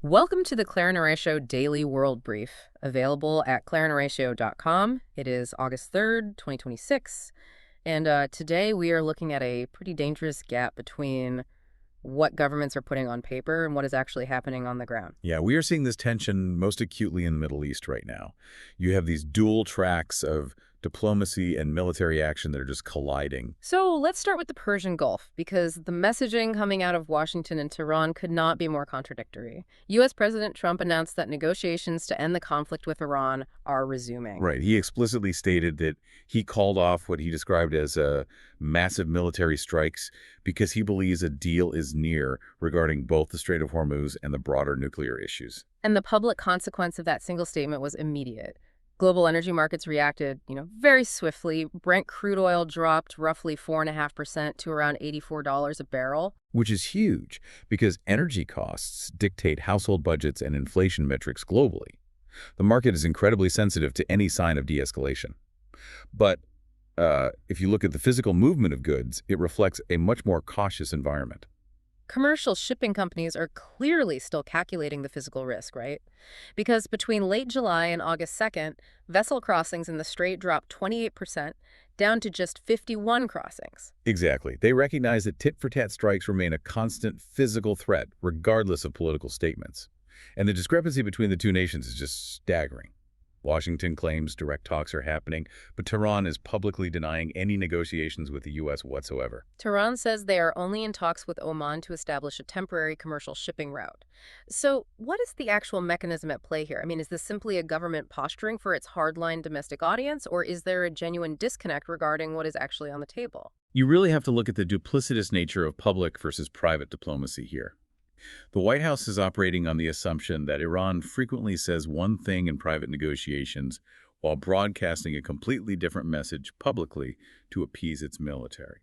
Welcome to the Claire and Horatio Daily World Brief, available at claireandhoratio.com. It is August 3rd, 2026, and today we are looking at a pretty dangerous gap between what governments are putting on paper and what is actually happening on the ground. Yeah, we are seeing this tension most acutely in the Middle East right now. You have these dual tracks of diplomacy and military action that are just colliding. So let's start with the Persian Gulf, because the messaging coming out of Washington and Tehran could not be more contradictory. U.S. President Trump announced that negotiations to end the conflict with Iran are resuming. Right. He explicitly stated that he called off what he described as massive military strikes because he believes a deal is near regarding both the Strait of Hormuz and the broader nuclear issues. And the public consequence of that single statement was immediate. Global energy markets reacted, very swiftly. Brent crude oil dropped roughly 4.5% to around $84 a barrel. Which is huge because energy costs dictate household budgets and inflation metrics globally. The market is incredibly sensitive to any sign of de-escalation. But if you look at the physical movement of goods, it reflects a much more cautious environment. Commercial shipping companies are clearly still calculating the physical risk, right? Because between late July and August 2nd, vessel crossings in the Strait dropped 28%, down to just 51 crossings. Exactly. They recognize that tit-for-tat strikes remain a constant physical threat, regardless of political statements. And the discrepancy between the two nations is just staggering. Washington claims direct talks are happening, but Tehran is publicly denying any negotiations with the U.S. whatsoever. Tehran says they are only in talks with Oman to establish a temporary commercial shipping route. So what is the actual mechanism at play here? Is this simply a government posturing for its hardline domestic audience, or is there a genuine disconnect regarding what is actually on the table? You really have to look at the duplicitous nature of public versus private diplomacy here. The White House is operating on the assumption that Iran frequently says one thing in private negotiations while broadcasting a completely different message publicly to appease its military.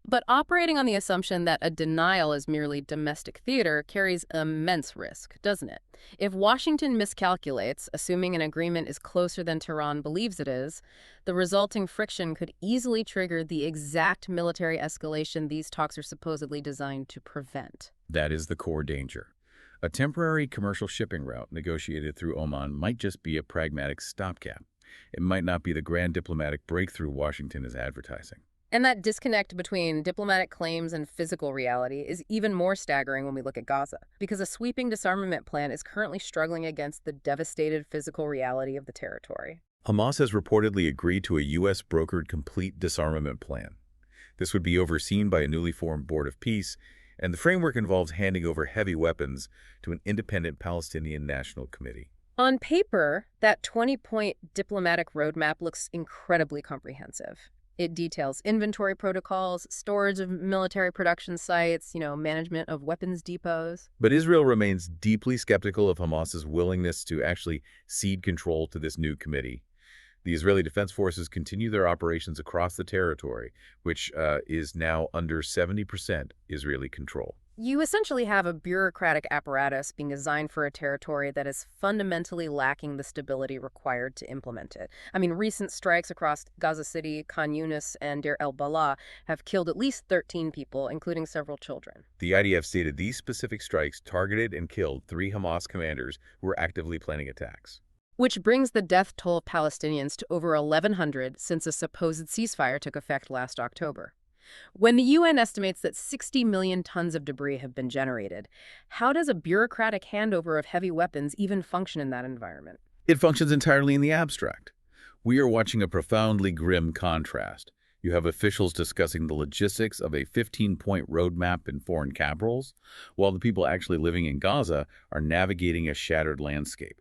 But operating on the assumption that a denial is merely domestic theater carries immense risk, doesn't it? If Washington miscalculates, assuming an agreement is closer than Tehran believes it is, the resulting friction could easily trigger the exact military escalation these talks are supposedly designed to prevent. That is the core danger. A temporary commercial shipping route negotiated through Oman might just be a pragmatic stopgap. It might not be the grand diplomatic breakthrough Washington is advertising. And that disconnect between diplomatic claims and physical reality is even more staggering when we look at Gaza, because a sweeping disarmament plan is currently struggling against the devastated physical reality of the territory. Hamas has reportedly agreed to a U.S.-brokered complete disarmament plan. This would be overseen by a newly formed Board of Peace, and the framework involves handing over heavy weapons to an independent Palestinian National Committee. On paper, that 20-point diplomatic roadmap looks incredibly comprehensive. It details inventory protocols, storage of military production sites, management of weapons depots. But Israel remains deeply skeptical of Hamas's willingness to actually cede control to this new committee. The Israeli Defense Forces continue their operations across the territory, which is now under 70% Israeli control. You essentially have a bureaucratic apparatus being designed for a territory that is fundamentally lacking the stability required to implement it. Recent strikes across Gaza City, Khan Yunis, and Deir el-Balah have killed at least 13 people, including several children. The IDF stated these specific strikes targeted and killed 3 Hamas commanders who were actively planning attacks. Which brings the death toll of Palestinians to over 1,100 since a supposed ceasefire took effect last October. When the UN estimates that 60 million tons of debris have been generated, how does a bureaucratic handover of heavy weapons even function in that environment? It functions entirely in the abstract. We are watching a profoundly grim contrast. You have officials discussing the logistics of a 15-point roadmap in foreign capitals, while the people actually living in Gaza are navigating a shattered landscape.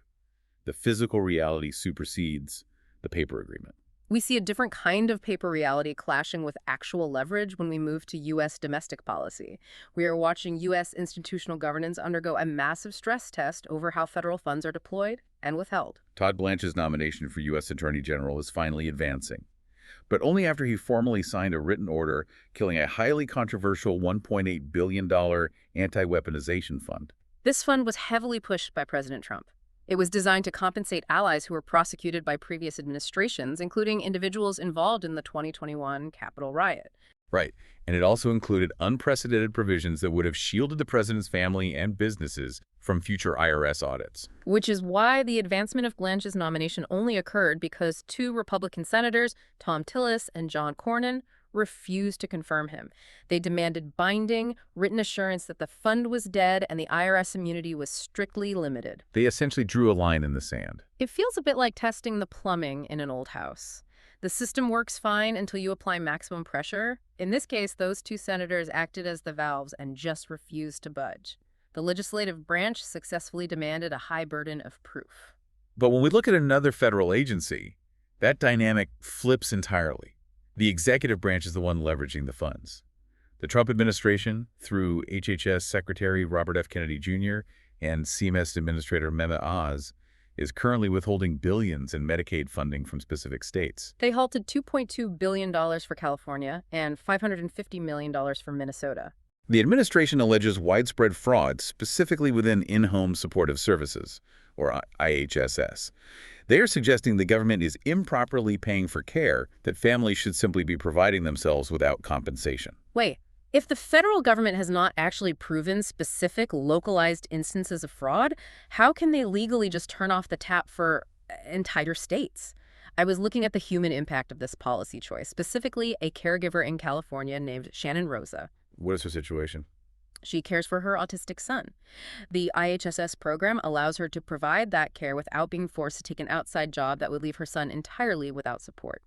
The physical reality supersedes the paper agreement. We see a different kind of paper reality clashing with actual leverage when we move to U.S. domestic policy. We are watching U.S. institutional governance undergo a massive stress test over how federal funds are deployed and withheld. Todd Blanche's nomination for U.S. Attorney General is finally advancing, but only after he formally signed a written order killing a highly controversial $1.8 billion anti-weaponization fund. This fund was heavily pushed by President Trump. It was designed to compensate allies who were prosecuted by previous administrations, including individuals involved in the 2021 Capitol riot. Right. And it also included unprecedented provisions that would have shielded the president's family and businesses from future IRS audits. Which is why the advancement of Blanche's nomination only occurred because two Republican senators, Tom Tillis and John Cornyn, refused to confirm him. They demanded binding, written assurance that the fund was dead and the IRS immunity was strictly limited. They essentially drew a line in the sand. It feels a bit like testing the plumbing in an old house. The system works fine until you apply maximum pressure. In this case, those two senators acted as the valves and just refused to budge. The legislative branch successfully demanded a high burden of proof. But when we look at another federal agency, that dynamic flips entirely. The executive branch is the one leveraging the funds. The Trump administration, through HHS Secretary Robert F. Kennedy Jr. and CMS Administrator Mehmet Oz, is currently withholding billions in Medicaid funding from specific states. They halted $2.2 billion for California and $550 million for Minnesota. The administration alleges widespread fraud, specifically within in-home supportive services, or IHSS. They are suggesting the government is improperly paying for care that families should simply be providing themselves without compensation. Wait, if the federal government has not actually proven specific, localized instances of fraud, how can they legally just turn off the tap for entire states? I was looking at the human impact of this policy choice, specifically a caregiver in California named Shannon Rosa. What is her situation? She cares for her autistic son. The IHSS program allows her to provide that care without being forced to take an outside job that would leave her son entirely without support.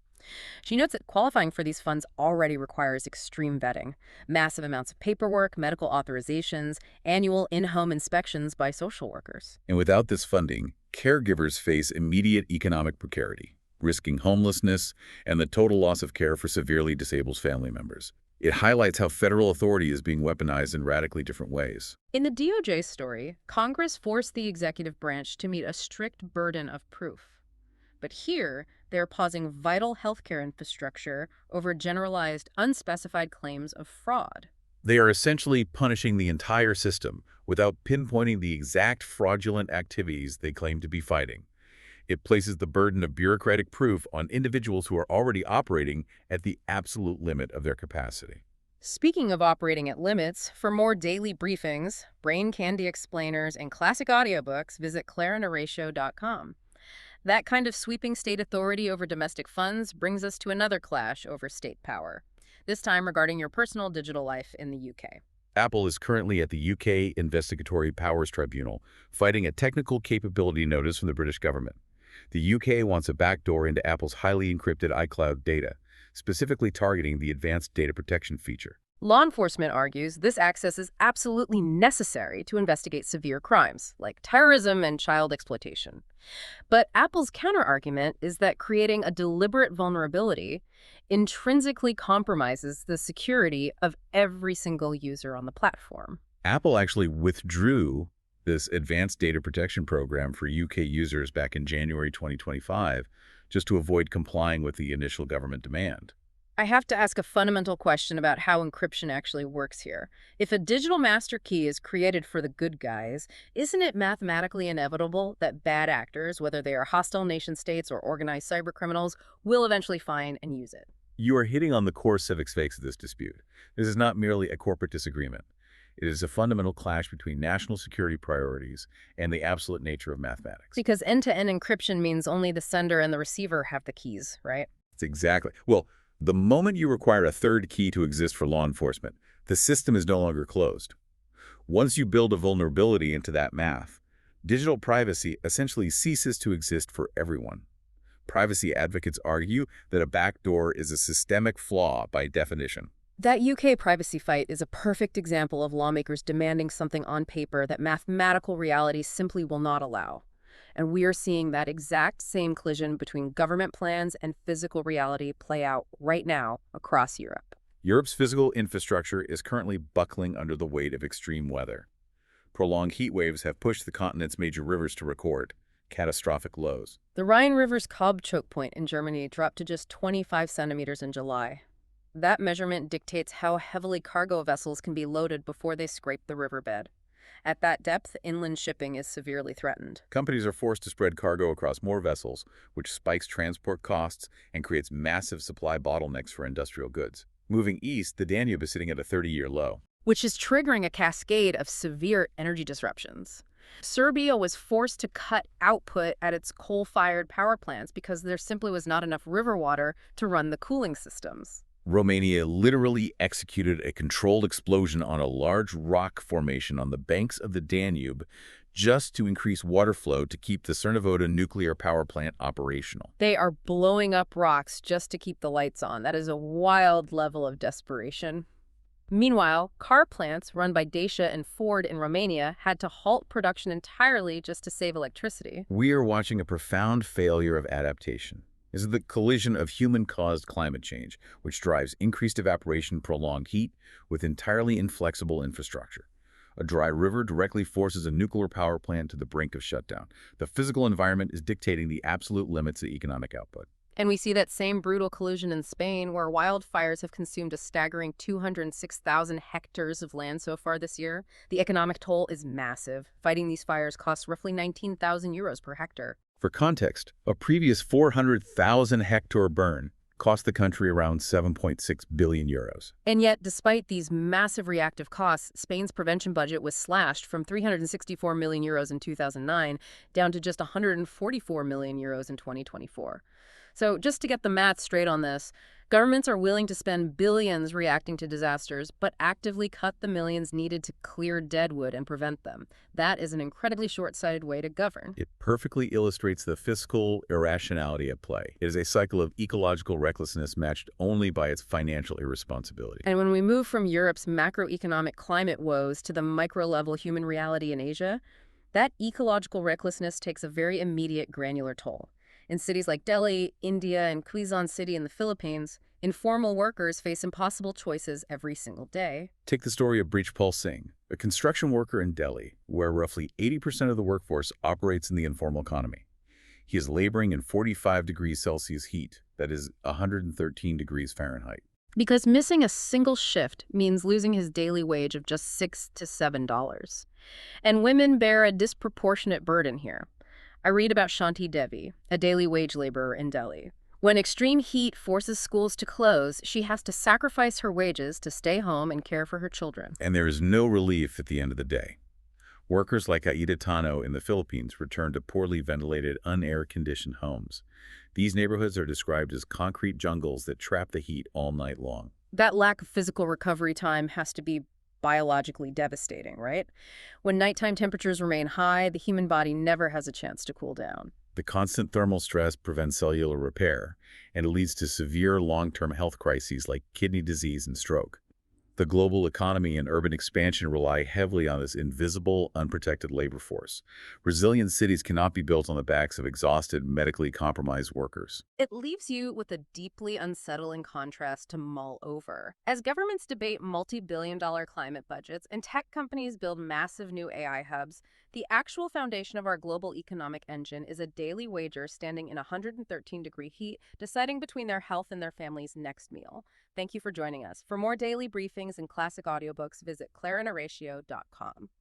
She notes that qualifying for these funds already requires extreme vetting, massive amounts of paperwork, medical authorizations, annual in-home inspections by social workers. And without this funding, caregivers face immediate economic precarity, risking homelessness and the total loss of care for severely disabled family members. It highlights how federal authority is being weaponized in radically different ways. In the DOJ story, Congress forced the executive branch to meet a strict burden of proof. But here, they're pausing vital healthcare infrastructure over generalized, unspecified claims of fraud. They are essentially punishing the entire system without pinpointing the exact fraudulent activities they claim to be fighting. It places the burden of bureaucratic proof on individuals who are already operating at the absolute limit of their capacity. Speaking of operating at limits, for more daily briefings, brain candy explainers, and classic audiobooks, visit clarineratio.com. That kind of sweeping state authority over domestic funds brings us to another clash over state power, this time regarding your personal digital life in the UK. Apple is currently at the UK Investigatory Powers Tribunal, fighting a technical capability notice from the British government. The UK wants a backdoor into Apple's highly encrypted iCloud data, specifically targeting the advanced data protection feature. Law enforcement argues this access is absolutely necessary to investigate severe crimes, like terrorism and child exploitation. But Apple's counterargument is that creating a deliberate vulnerability intrinsically compromises the security of every single user on the platform. Apple actually withdrew this advanced data protection program for UK users back in January 2025, just to avoid complying with the initial government demand. I have to ask a fundamental question about how encryption actually works here. If a digital master key is created for the good guys, isn't it mathematically inevitable that bad actors, whether they are hostile nation states or organized cybercriminals, will eventually find and use it? You are hitting on the core civic stakes of this dispute. This is not merely a corporate disagreement. It is a fundamental clash between national security priorities and the absolute nature of mathematics. Because end-to-end encryption means only the sender and the receiver have the keys, right? It's exactly. Well, the moment you require a third key to exist for law enforcement, the system is no longer closed. Once you build a vulnerability into that math, digital privacy essentially ceases to exist for everyone. Privacy advocates argue that a backdoor is a systemic flaw by definition. That UK privacy fight is a perfect example of lawmakers demanding something on paper that mathematical reality simply will not allow. And we are seeing that exact same collision between government plans and physical reality play out right now across Europe. Europe's physical infrastructure is currently buckling under the weight of extreme weather. Prolonged heat waves have pushed the continent's major rivers to record catastrophic lows. The Rhine River's Cobb choke point in Germany dropped to just 25 centimeters in July. That measurement dictates how heavily cargo vessels can be loaded before they scrape the riverbed. At that depth, inland shipping is severely threatened. Companies are forced to spread cargo across more vessels, which spikes transport costs and creates massive supply bottlenecks for industrial goods. Moving east, the Danube is sitting at a 30-year low. which is triggering a cascade of severe energy disruptions. Serbia was forced to cut output at its coal-fired power plants because there simply was not enough river water to run the cooling systems. Romania literally executed a controlled explosion on a large rock formation on the banks of the Danube just to increase water flow to keep the Cernavodă nuclear power plant operational. They are blowing up rocks just to keep the lights on. That is a wild level of desperation. Meanwhile, car plants run by Dacia and Ford in Romania had to halt production entirely just to save electricity. We are watching a profound failure of adaptation. This is the collision of human-caused climate change, which drives increased evaporation, prolonged heat, with entirely inflexible infrastructure. A dry river directly forces a nuclear power plant to the brink of shutdown. The physical environment is dictating the absolute limits of economic output. And we see that same brutal collision in Spain, where wildfires have consumed a staggering 206,000 hectares of land so far this year. The economic toll is massive. Fighting these fires costs roughly 19,000 euros per hectare. For context, a previous 400,000 hectare burn cost the country around 7.6 billion euros. And yet, despite these massive reactive costs, Spain's prevention budget was slashed from 364 million euros in 2009 down to just 144 million euros in 2024. So just to get the math straight on this, governments are willing to spend billions reacting to disasters, but actively cut the millions needed to clear deadwood and prevent them. That is an incredibly short-sighted way to govern. It perfectly illustrates the fiscal irrationality at play. It is a cycle of ecological recklessness matched only by its financial irresponsibility. And when we move from Europe's macroeconomic climate woes to the micro-level human reality in Asia, that ecological recklessness takes a very immediate granular toll. In cities like Delhi, India, and Quezon City in the Philippines, informal workers face impossible choices every single day. Take the story of Breachpal Singh, a construction worker in Delhi, where roughly 80% of the workforce operates in the informal economy. He is laboring in 45 degrees Celsius heat, that is 113 degrees Fahrenheit. Because missing a single shift means losing his daily wage of just $6 to $7. And women bear a disproportionate burden here. I read about Shanti Devi, a daily wage laborer in Delhi. When extreme heat forces schools to close, she has to sacrifice her wages to stay home and care for her children. And there is no relief at the end of the day. Workers like Aida Tano in the Philippines return to poorly ventilated, unair-conditioned homes. These neighborhoods are described as concrete jungles that trap the heat all night long. That lack of physical recovery time has to be biologically devastating, right? When nighttime temperatures remain high, the human body never has a chance to cool down. The constant thermal stress prevents cellular repair, and it leads to severe long-term health crises like kidney disease and stroke. The global economy and urban expansion rely heavily on this invisible, unprotected labor force. Resilient cities cannot be built on the backs of exhausted, medically compromised workers. It leaves you with a deeply unsettling contrast to mull over. As governments debate multi-billion-dollar climate budgets and tech companies build massive new AI hubs, the actual foundation of our global economic engine is a daily wager standing in 113-degree heat, deciding between their health and their family's next meal. Thank you for joining us. For more daily briefings and classic audiobooks, visit clarinhoratio.com.